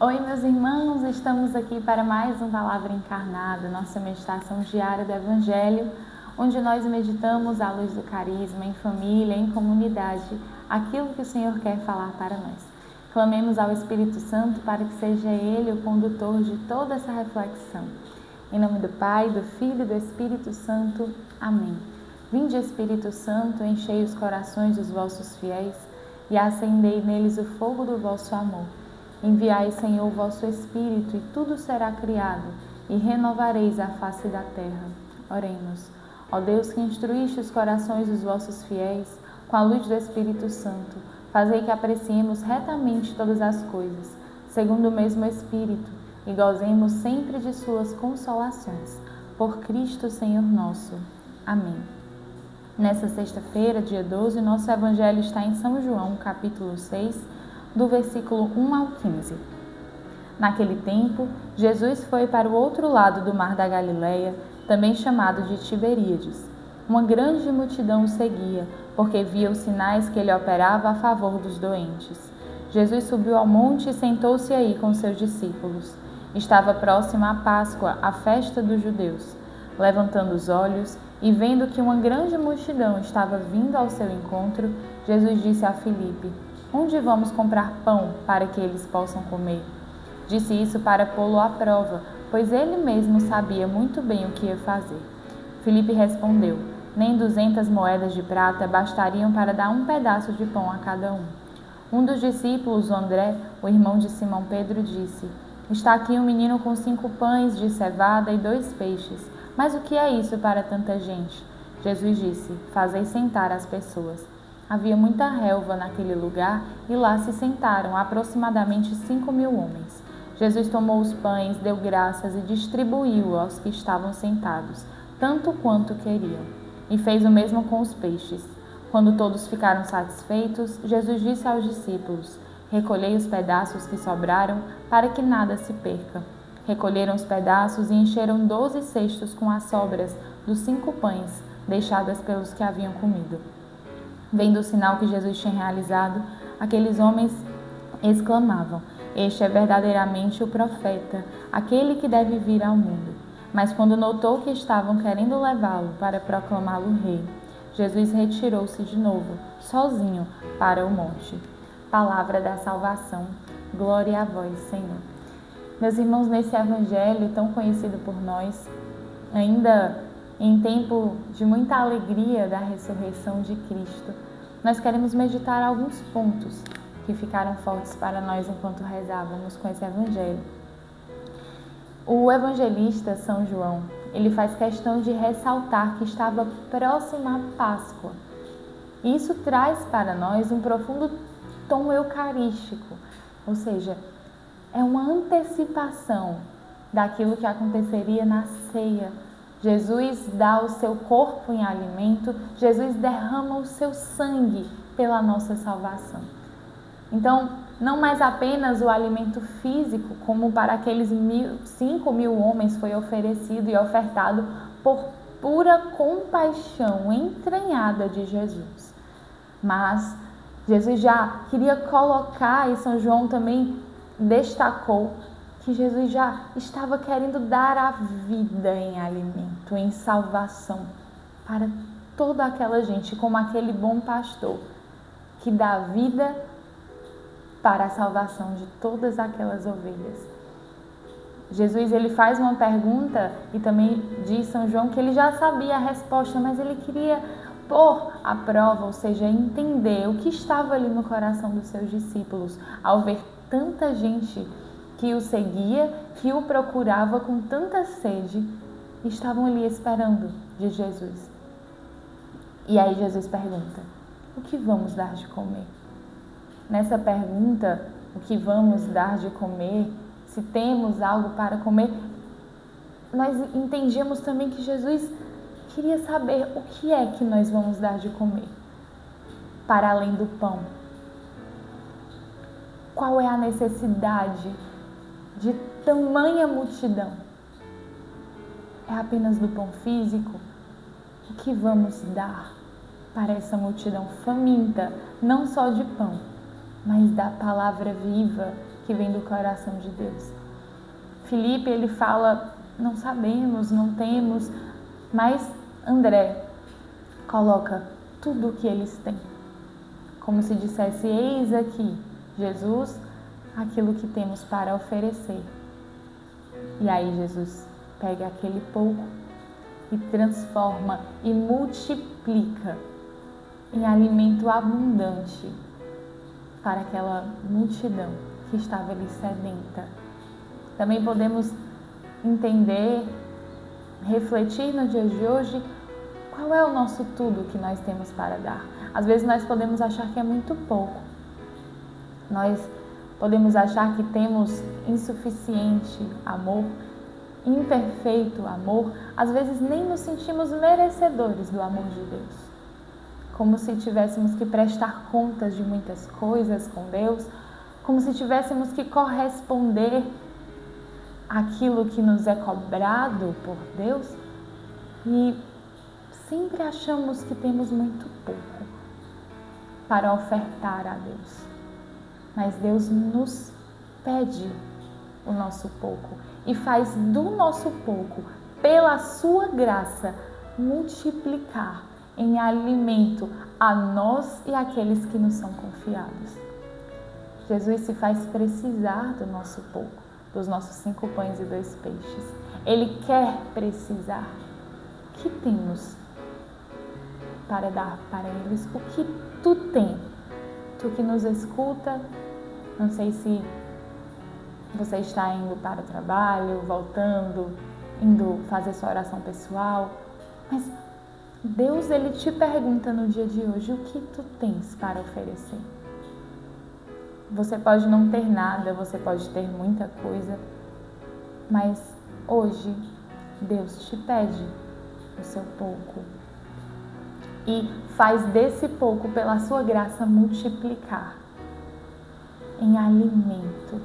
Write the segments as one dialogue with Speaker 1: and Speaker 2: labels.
Speaker 1: Oi, meus irmãos, estamos aqui para mais um Palavra Encarnada, nossa meditação diária do Evangelho, onde nós meditamos à luz do carisma, em família, em comunidade, aquilo que o Senhor quer falar para nós. Clamemos ao Espírito Santo para que seja Ele o condutor de toda essa reflexão. Em nome do Pai, do Filho e do Espírito Santo. Amém. Vinde, Espírito Santo, enchei os corações dos vossos fiéis e acendei neles o fogo do vosso amor. Enviai, Senhor, o vosso Espírito, e tudo será criado, e renovareis a face da terra. Oremos. Ó Deus, que instruíste os corações dos vossos fiéis, com a luz do Espírito Santo, fazei que apreciemos retamente todas as coisas, segundo o mesmo Espírito, e gozemos sempre de suas consolações. Por Cristo, Senhor nosso. Amém. Nessa sexta-feira, dia 12, nosso Evangelho está em São João, capítulo 6, do versículo 1 ao 15. Naquele tempo, Jesus foi para o outro lado do mar da Galileia, também chamado de Tiberíades. Uma grande multidão o seguia, porque via os sinais que ele operava a favor dos doentes. Jesus subiu ao monte e sentou-se aí com seus discípulos. Estava próxima a Páscoa, a festa dos judeus. Levantando os olhos e vendo que uma grande multidão estava vindo ao seu encontro, Jesus disse a Filipe: "Onde vamos comprar pão para que eles possam comer?" Disse isso para pô-lo à prova, pois ele mesmo sabia muito bem o que ia fazer. Filipe respondeu: "Nem 200 moedas de prata bastariam para dar um pedaço de pão a cada um." Um dos discípulos, André, o irmão de Simão Pedro, disse: "Está aqui um menino com 5 pães de cevada e 2 peixes. Mas o que é isso para tanta gente?" Jesus disse: "Fazei sentar as pessoas." Havia muita relva naquele lugar e lá se sentaram aproximadamente 5.000 homens. Jesus tomou os pães, deu graças e distribuiu aos que estavam sentados, tanto quanto queriam. E fez o mesmo com os peixes. Quando todos ficaram satisfeitos, Jesus disse aos discípulos: "Recolhei os pedaços que sobraram, para que nada se perca." Recolheram os pedaços e encheram 12 cestos com as sobras dos 5 pães, deixadas pelos que haviam comido. Vendo o sinal que Jesus tinha realizado, aqueles homens exclamavam: "Este é verdadeiramente o profeta, aquele que deve vir ao mundo." Mas quando notou que estavam querendo levá-lo para proclamá-lo rei, Jesus retirou-se de novo, sozinho, para o monte. Palavra da salvação. Glória a vós, Senhor. Meus irmãos, nesse evangelho tão conhecido por nós, ainda em tempo de muita alegria da ressurreição de Cristo, nós queremos meditar alguns pontos que ficaram fortes para nós enquanto rezávamos com esse evangelho. O evangelista São João, ele faz questão de ressaltar que estava próxima a Páscoa. E isso traz para nós um profundo tom eucarístico, ou seja, é uma antecipação daquilo que aconteceria na ceia. Jesus dá o seu corpo em alimento, Jesus derrama o seu sangue pela nossa salvação. Então, não mais apenas o alimento físico, como para aqueles 5.000 homens foi oferecido e ofertado por pura compaixão entranhada de Jesus. Mas Jesus já queria colocar, e São João também destacou, que Jesus já estava querendo dar a vida em alimento, em salvação, para toda aquela gente, como aquele bom pastor que dá vida para a salvação de todas aquelas ovelhas. Jesus, ele faz uma pergunta e também diz São João que ele já sabia a resposta, mas ele queria pôr à prova, ou seja, entender o que estava ali no coração dos seus discípulos ao ver tanta gente que o seguia, que o procurava com tanta sede, estavam ali esperando de Jesus. E aí Jesus pergunta: "O que vamos dar de comer?" Nessa pergunta, o que vamos dar de comer, se temos algo para comer, nós entendíamos também que Jesus queria saber o que é que nós vamos dar de comer, para além do pão. Qual é a necessidade de tamanha multidão? É apenas do pão físico? O que vamos dar para essa multidão faminta, não só de pão, mas da palavra viva, que vem do coração de Deus. Filipe, ele fala, não sabemos, não temos, mas André coloca tudo o que eles têm. Como se dissesse, eis aqui, Jesus, aquilo que temos para oferecer. E aí Jesus pega aquele pouco e transforma e multiplica em alimento abundante para aquela multidão que estava ali sedenta. Também podemos entender, refletir no dia de hoje, qual é o nosso tudo que nós temos para dar. Às vezes nós podemos achar que é muito pouco. Nós podemos achar que temos insuficiente amor, imperfeito amor. Às vezes nem nos sentimos merecedores do amor de Deus. Como se tivéssemos que prestar contas de muitas coisas com Deus, como se tivéssemos que corresponder àquilo que nos é cobrado por Deus, e sempre achamos que temos muito pouco para ofertar a Deus. Mas Deus nos pede o nosso pouco e faz do nosso pouco, pela sua graça, multiplicar em alimento a nós e àqueles que nos são confiados. Jesus se faz precisar do nosso pouco, dos nossos 5 pães e 2 peixes. Ele quer precisar. O que temos para dar para eles? O que tu tem? Tu que nos escuta, não sei se você está indo para o trabalho, voltando, indo fazer sua oração pessoal, mas Deus, Ele te pergunta no dia de hoje, o que tu tens para oferecer? Você pode não ter nada, você pode ter muita coisa, mas hoje Deus te pede o seu pouco e faz desse pouco, pela sua graça, multiplicar em alimento.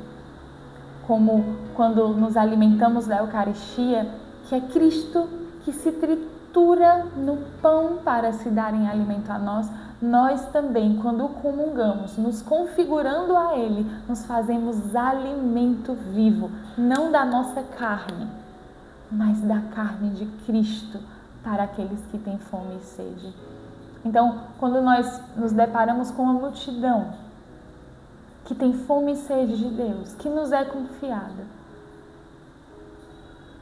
Speaker 1: Como quando nos alimentamos da Eucaristia, que é Cristo que se tritura no pão para se dar em alimento a nós, nós também, quando comungamos, nos configurando a Ele, nos fazemos alimento vivo, não da nossa carne, mas da carne de Cristo, para aqueles que têm fome e sede. Então, quando nós nos deparamos com uma multidão que tem fome e sede de Deus, que nos é confiada,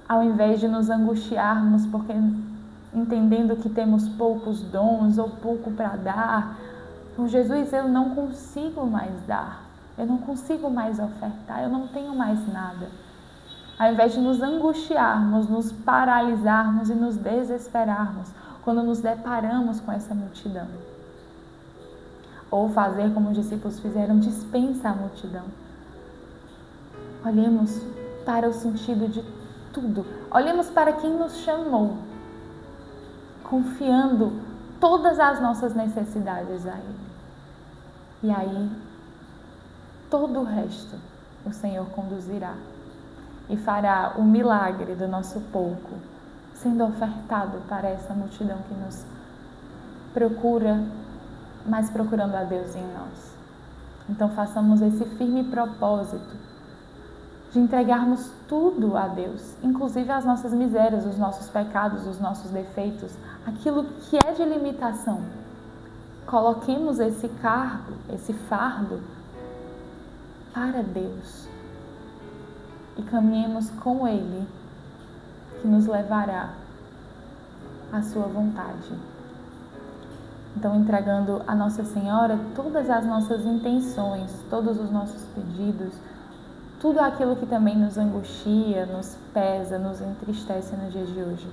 Speaker 1: ao invés de nos angustiarmos porque entendendo que temos poucos dons ou pouco para dar, com Jesus eu não consigo mais dar, eu não consigo mais ofertar, eu não tenho mais nada. Ao invés de nos angustiarmos, nos paralisarmos e nos desesperarmos quando nos deparamos com essa multidão, ou fazer como os discípulos fizeram, dispensa a multidão. Olhemos para o sentido de tudo, olhemos para quem nos chamou, confiando todas as nossas necessidades a Ele. E aí, todo o resto o Senhor conduzirá e fará o milagre do nosso pouco sendo ofertado para essa multidão que nos procura, mas procurando a Deus em nós. Então façamos esse firme propósito de entregarmos tudo a Deus, inclusive as nossas misérias, os nossos pecados, os nossos defeitos, aquilo que é de limitação. Coloquemos esse cargo, esse fardo para Deus e caminhemos com Ele, que nos levará à sua vontade. Então, entregando a Nossa Senhora todas as nossas intenções, todos os nossos pedidos, tudo aquilo que também nos angustia, nos pesa, nos entristece no dia de hoje,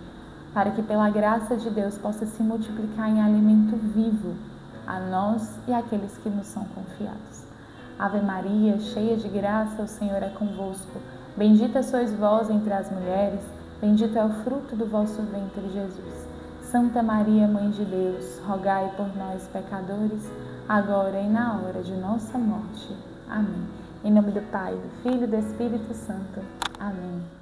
Speaker 1: para que pela graça de Deus possa se multiplicar em alimento vivo a nós e àqueles que nos são confiados. Ave Maria, cheia de graça, o Senhor é convosco. Bendita sois vós entre as mulheres, bendito é o fruto do vosso ventre, Jesus. Santa Maria, Mãe de Deus, rogai por nós, pecadores, agora e na hora de nossa morte. Amém. Em nome do Pai, do Filho e do Espírito Santo. Amém.